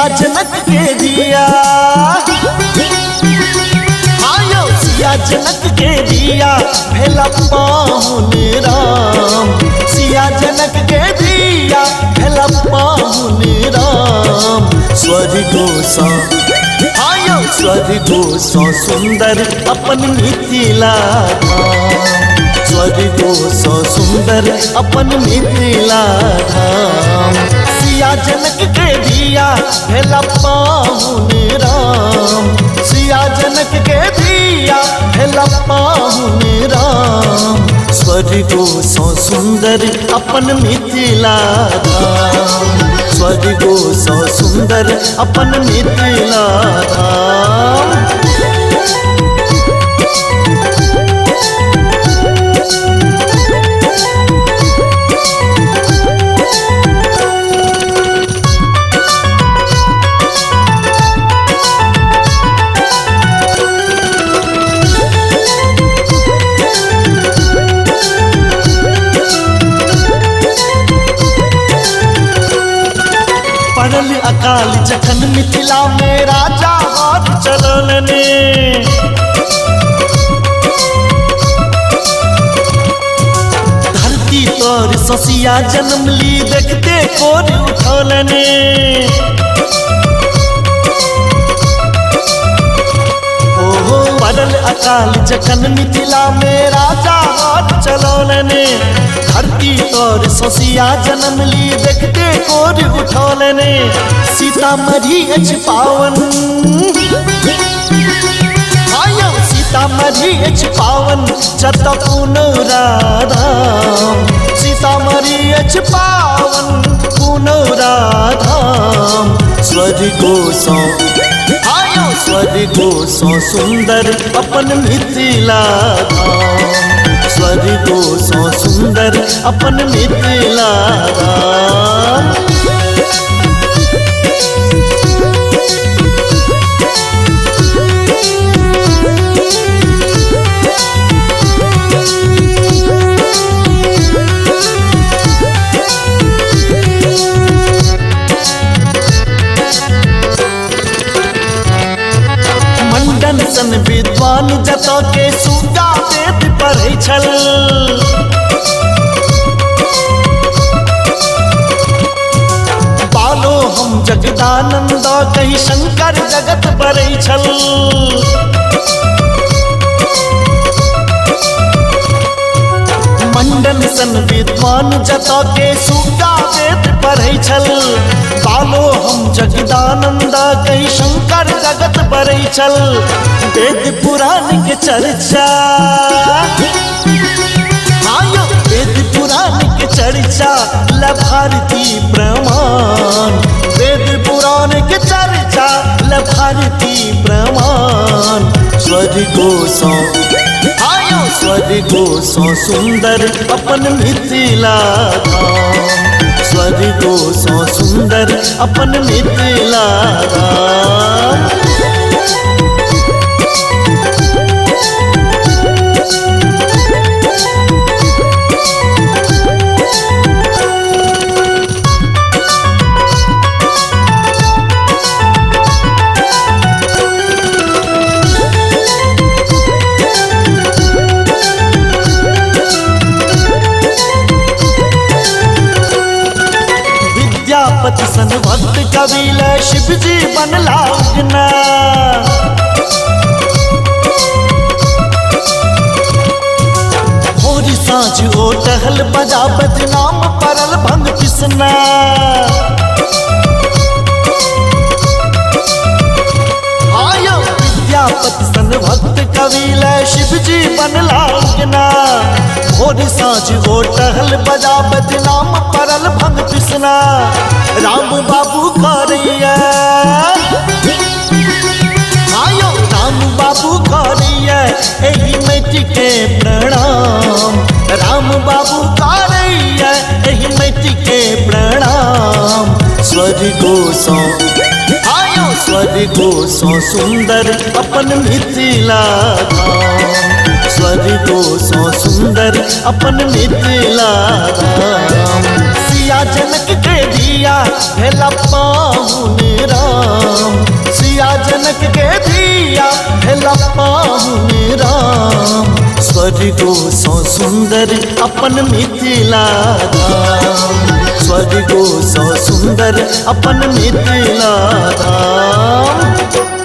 सिया जनक के दिया, आयो सिया जनक के दिया भेला पाहुन राम, सिया जनक के दिया भेला पाहुन राम। स्वर्गो सा आयो स्वर्गो सा सुंदर अपन मिथिला धाम, स्वर्गो सा सुंदर अपन मिथिला धाम। सिया जनक के दिया भेला पाहुन राम, सिया जनक के दिया भेला पाहुन राम। स्वर्गो सा सुंदर अपन मिथिला धाम, स्वर्गो सा सुंदर अपन मिथिला धाम। पड़ल अकाल जखन मिथिला में राजा हाथ चलने, धरती तोर ससिया जन्म ली देखते कोर उठौलने। ओहो पड़ल अकाल जखन मिथिला में राजा हाथ चलने, धरती तोर ससिया जन्म ली देखते कोर उठौलने। सीतामढ़ी अछि पावन, आयो सीतामढ़ी अछि पावन जत पुनौरा धाम, सीतामढ़ी अछि पावन पुनौरा धाम। स्वर्गो सा आयो स्वर्गो सा सुंदर अपन मिथिला धाम, स्वर्गो सा सुंदर अपन मिथिला धाम। मंडन सन विद्वान जत के सुगा वेद पढ़ै छल, बालो हम जगदानंद कही शंकर जगत बरै छल। मंडन सन विद्वान जत के सुगा वेद पढ़ै छल, बालो हम जगदानंद कही शंकर जगत बरै छल। वेद पुराण के चर्चा आयो वेद पुराण के चर्चा ल भारती प्रमाण, वेद पुराण के चर्चा ल भारती प्रमाण। स्वर्गो सा आयो स्वर्गो सा सुंदर अपन मिथिला धाम, स्वर्गो सा सुंदर अपन मिथिला धाम। विद्यापति सन भक्त कबीर शिव जी बनला उगना, भोरी साँझ ओ टहल बजाबत नाम परल भंग पिसना। आयो विद्यापति सन भक्त कबीर शिव जी बनला उगना, भोरी साँझ ओ टहल बजाबत नाम परल भंग पिसना। राम बाबू करैया आयो राम बाबू करैया एही माटि के प्रणाम, राम बाबू करैया एही माटि के प्रणाम। स्वर्गो सा आयो स्वर्गो सा सुंदर अपन मिथिला धाम, स्वर्गो सा सुंदर अपन मिथिला धाम। सिया जनक के दिया भेला पाहुन राम, सिया जनक के दिया भेला पाहुन राम। स्वर्गो सौ सुंदर अपन मिथिला धाम, स्वर्गो सौ सुंदर अपन मिथिला धाम।